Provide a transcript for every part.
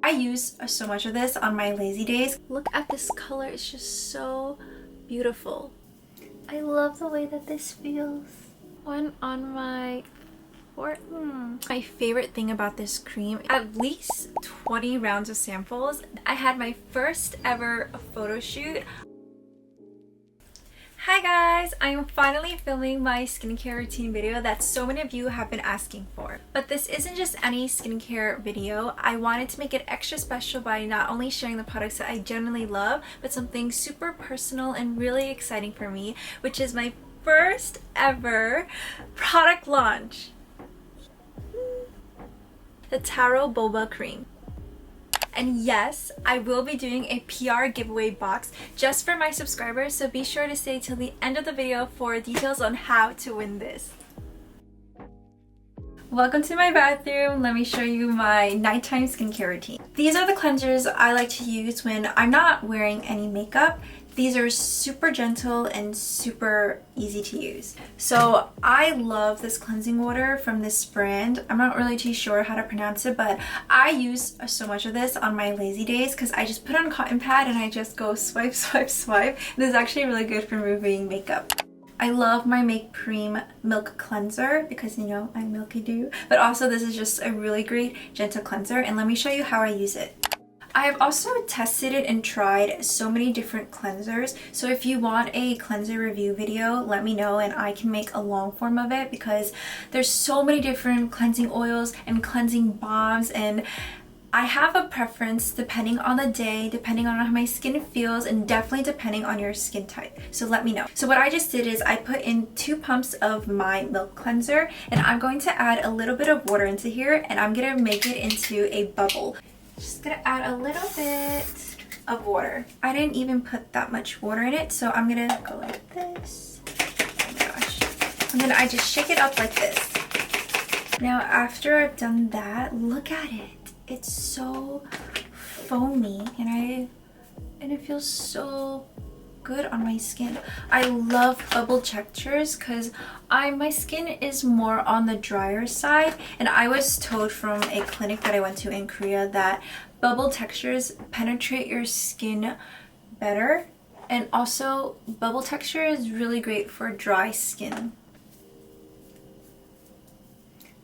I use so much of this on my lazy days. Look at this color, it's just so beautiful. I love the way that this feels. One on my My favorite thing about this cream, at least 20 rounds of samples. I had my first ever photo shoot. Hi guys! I am finally filming my skincare routine video that so many of you have been asking for. But this isn't just any skincare video. I wanted to make it extra special by not only sharing the products that I genuinely love, but something super personal and really exciting for me, which is my first ever product launch. The Taro Boba cream. And yes, I will be doing a PR giveaway box just for my subscribers, so be sure to stay till the end of the video for details on how to win this. Welcome to my bathroom. Let me show you my nighttime skincare routine. These are the cleansers I like to use when I'm not wearing any makeup. These are super gentle and super easy to use. So I love this cleansing water from this brand. I'm not really too sure how to pronounce it, but I use so much of this on my lazy days because I just put on a cotton pad and I just go swipe, swipe, swipe. This is actually really good for removing makeup. I love my Make Cream Milk Cleanser because, you know, I'm milky do. But also this is just a really great gentle cleanser, and let me show you how I use it. I have also tested it and tried so many different cleansers, so if you want a cleanser review video, let me know and I can make a long form of it because there's so many different cleansing oils and cleansing balms, and I have a preference depending on the day, depending on how my skin feels, and definitely depending on your skin type. So let me know. So what I just did is I put in 2 pumps of my milk cleanser, and I'm going to add a little bit of water into here, and I'm going to make it into a bubble. Just gonna add a little bit of water. I didn't even put that much water in it, so I'm gonna go like this. Oh my gosh. And then I just shake it up like this. Now after I've done that, look at it. It's so foamy and it feels so good on my skin. I love bubble textures because my skin is more on the drier side, and I was told from a clinic that I went to in Korea that bubble textures penetrate your skin better, and also bubble texture is really great for dry skin.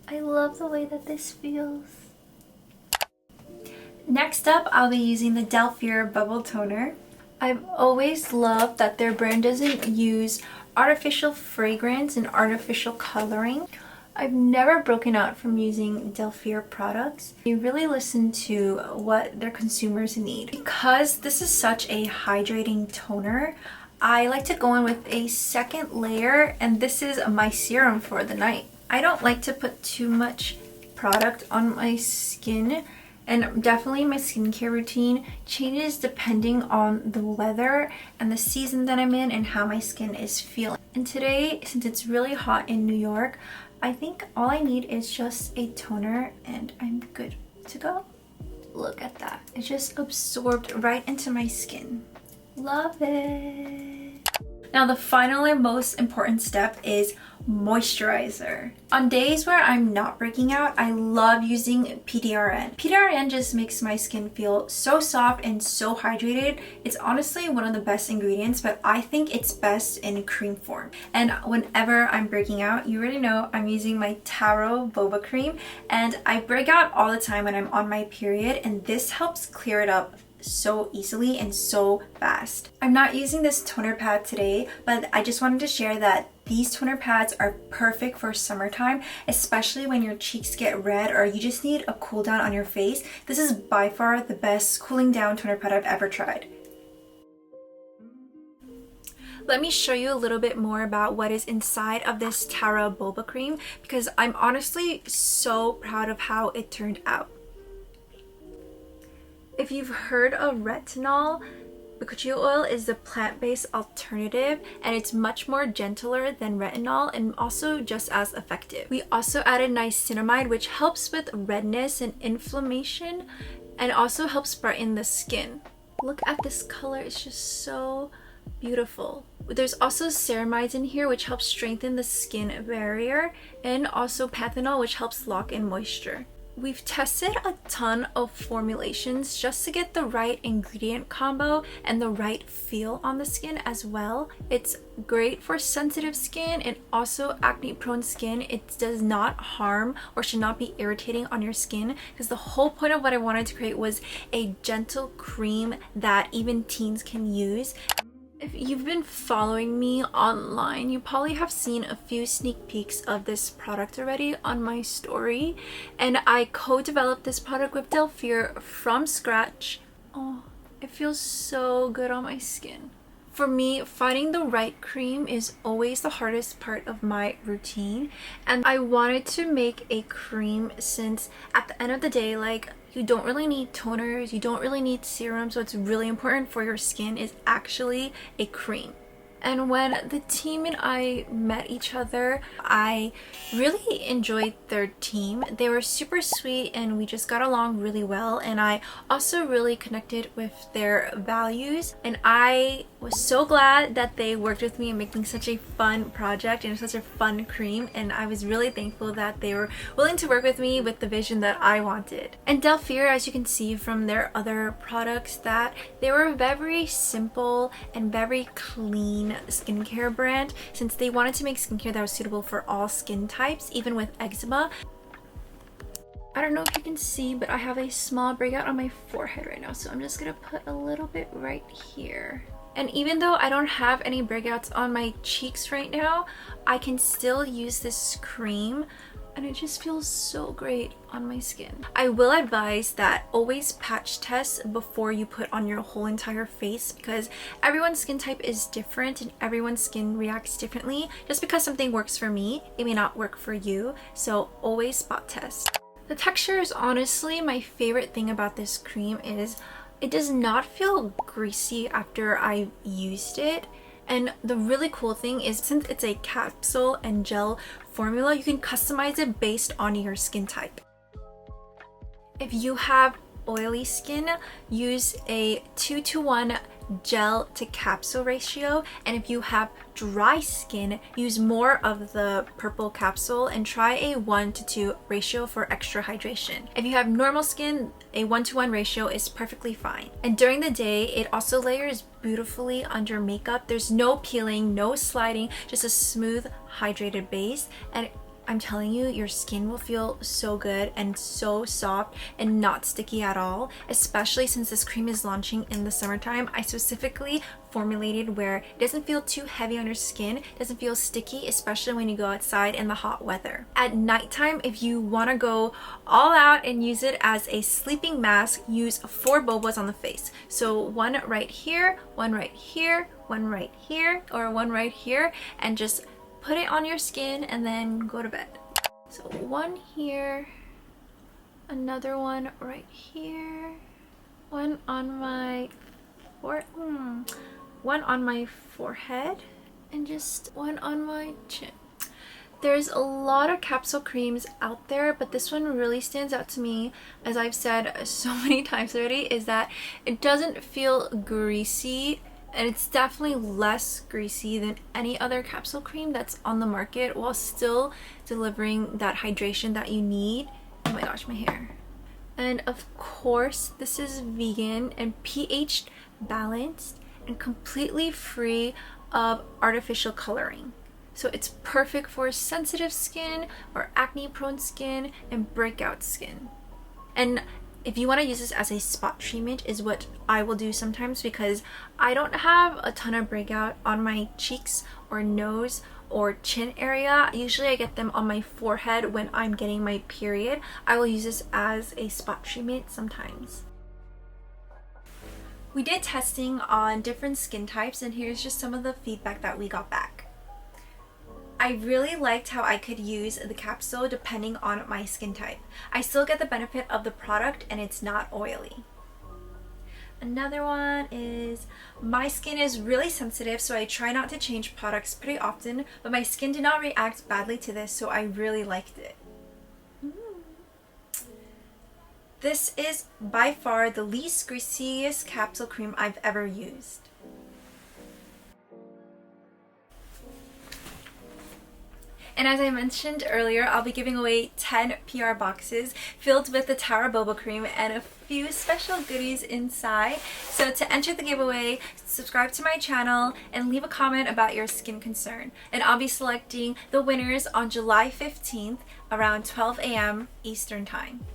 I love the way that this feels. Next up, I'll be using the Delphia Bubble Toner. I've always loved that their brand doesn't use artificial fragrance and artificial coloring. I've never broken out from using Delphia products. They really listen to what their consumers need. Because this is such a hydrating toner, I like to go in with a second layer, and this is my serum for the night. I don't like to put too much product on my skin, and definitely my skincare routine changes depending on the weather and the season that I'm in and how my skin is feeling. And today, since it's really hot in New York, I think all I need is just a toner and I'm good to go. Look at that. It just absorbed right into my skin. Love it. Now the final and most important step is moisturizer. On days where I'm not breaking out, I love using PDRN. PDRN just makes my skin feel so soft and so hydrated. It's honestly one of the best ingredients, but I think it's best in cream form. And whenever I'm breaking out, you already know I'm using my Taro Boba cream, and I break out all the time when I'm on my period, and this helps clear it up so easily and so fast. I'm not using this toner pad today, but I just wanted to share that these toner pads are perfect for summertime, especially when your cheeks get red or you just need a cool down on your face. This is by far the best cooling down toner pad I've ever tried. Let me show you a little bit more about what is inside of this Taro Boba cream because I'm honestly so proud of how it turned out. If you've heard of retinol, Bakuchiu oil is the plant-based alternative, and it's much more gentler than retinol and also just as effective. We also added niacinamide, which helps with redness and inflammation and also helps brighten the skin. Look at this color, it's just so beautiful. There's also ceramides in here which helps strengthen the skin barrier, and also panthenol which helps lock in moisture. We've tested a ton of formulations just to get the right ingredient combo and the right feel on the skin as well. It's great for sensitive skin and also acne prone skin. It does not harm or should not be irritating on your skin, because the whole point of what I wanted to create was a gentle cream that even teens can use. If you've been following me online, you probably have seen a few sneak peeks of this product already on my story. And I co-developed this product with Delphire from scratch. Oh, it feels so good on my skin. For me, finding the right cream is always the hardest part of my routine. And I wanted to make a cream since at the end of the day, like, you don't really need toners, you don't really need serums. What's really important for your skin is actually a cream. And when the team and I met each other, I really enjoyed their team. They were super sweet and we just got along really well. And I also really connected with their values. And I was so glad that they worked with me in making such a fun project and such a fun cream. And I was really thankful that they were willing to work with me with the vision that I wanted. And Delphire, as you can see from their other products, that they were very simple and very clean skincare brand, since they wanted to make skincare that was suitable for all skin types, even with eczema. I don't know if you can see, but I have a small breakout on my forehead right now, so I'm just gonna put a little bit right here. And even though I don't have any breakouts on my cheeks right now, I can still use this cream and it just feels so great on my skin. I will advise that always patch test before you put on your whole entire face, because everyone's skin type is different and everyone's skin reacts differently. Just because something works for me, it may not work for you, so always spot test. The texture is honestly my favorite thing about this cream. Is it does not feel greasy after I've used it. And the really cool thing is, since it's a capsule and gel formula, you can customize it based on your skin type. If you have oily skin, use a 2:1 gel to capsule ratio, and if you have dry skin, use more of the purple capsule and try a 1:2 ratio for extra hydration. If you have normal skin, a 1:1 ratio is perfectly fine. And during the day, it also layers beautifully under makeup. There's no peeling, no sliding, just a smooth hydrated base, and I'm telling you, your skin will feel so good and so soft and not sticky at all, especially since this cream is launching in the summertime. I specifically formulated where it doesn't feel too heavy on your skin, doesn't feel sticky, especially when you go outside in the hot weather. At nighttime, if you want to go all out and use it as a sleeping mask, use 4 Bobas on the face. So one right here, one right here, one right here, or one right here, and just put it on your skin and then go to bed. So one here, another one right here, one on my forehead, and just one on my chin. There's a lot of capsule creams out there, but this one really stands out to me, as I've said so many times already, is that it doesn't feel greasy. And it's definitely less greasy than any other capsule cream that's on the market, while still delivering that hydration that you need. Oh my gosh, my hair. And of course, this is vegan and pH balanced and completely free of artificial coloring. So it's perfect for sensitive skin or acne prone skin and breakout skin. And if you want to use this as a spot treatment, is what I will do sometimes, because I don't have a ton of breakout on my cheeks or nose or chin area. Usually I get them on my forehead when I'm getting my period. I will use this as a spot treatment sometimes. We did testing on different skin types, and here's just some of the feedback that we got back. I really liked how I could use the capsule depending on my skin type. I still get the benefit of the product and it's not oily. Another one is, my skin is really sensitive, so I try not to change products pretty often, but my skin did not react badly to this, so I really liked it. This is by far the least greasiest capsule cream I've ever used. And as I mentioned earlier, I'll be giving away 10 PR boxes filled with the Taro Boba Cream and a few special goodies inside. So to enter the giveaway, subscribe to my channel and leave a comment about your skin concern. And I'll be selecting the winners on July 15th around 12 a.m. Eastern Time.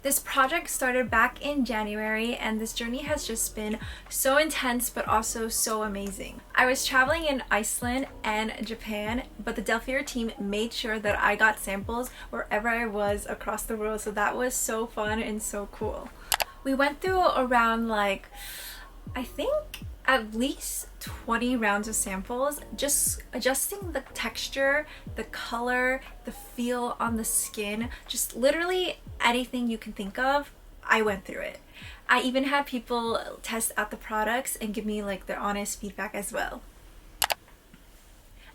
This project started back in January, and this journey has just been so intense but also so amazing. I was traveling in Iceland and Japan, but the Delphier team made sure that I got samples wherever I was across the world, so that was so fun and so cool. We went through around I think at least 20 rounds of samples, just adjusting the texture, the color, the feel on the skin, just literally anything you can think of, I went through it. I even had people test out the products and give me their honest feedback as well.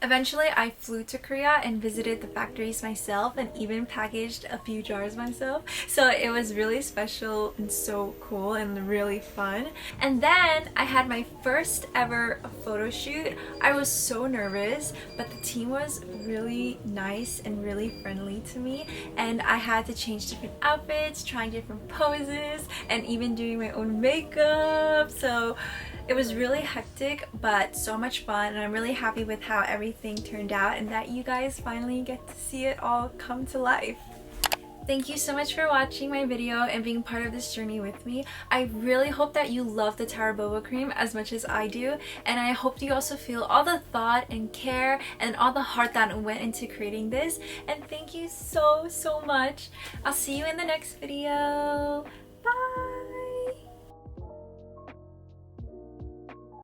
Eventually, I flew to Korea and visited the factories myself and even packaged a few jars myself. So it was really special and so cool and really fun. And then I had my first ever photo shoot. I was so nervous, but the team was really nice and really friendly to me. And I had to change different outfits, trying different poses, and even doing my own makeup. So it was really hectic, but so much fun, and I'm really happy with how everything turned out and that you guys finally get to see it all come to life. Thank you so much for watching my video and being part of this journey with me. I really hope that you love the Taro Boba Cream as much as I do, and I hope you also feel all the thought and care and all the heart that went into creating this. And thank you so much. I'll see you in the next video.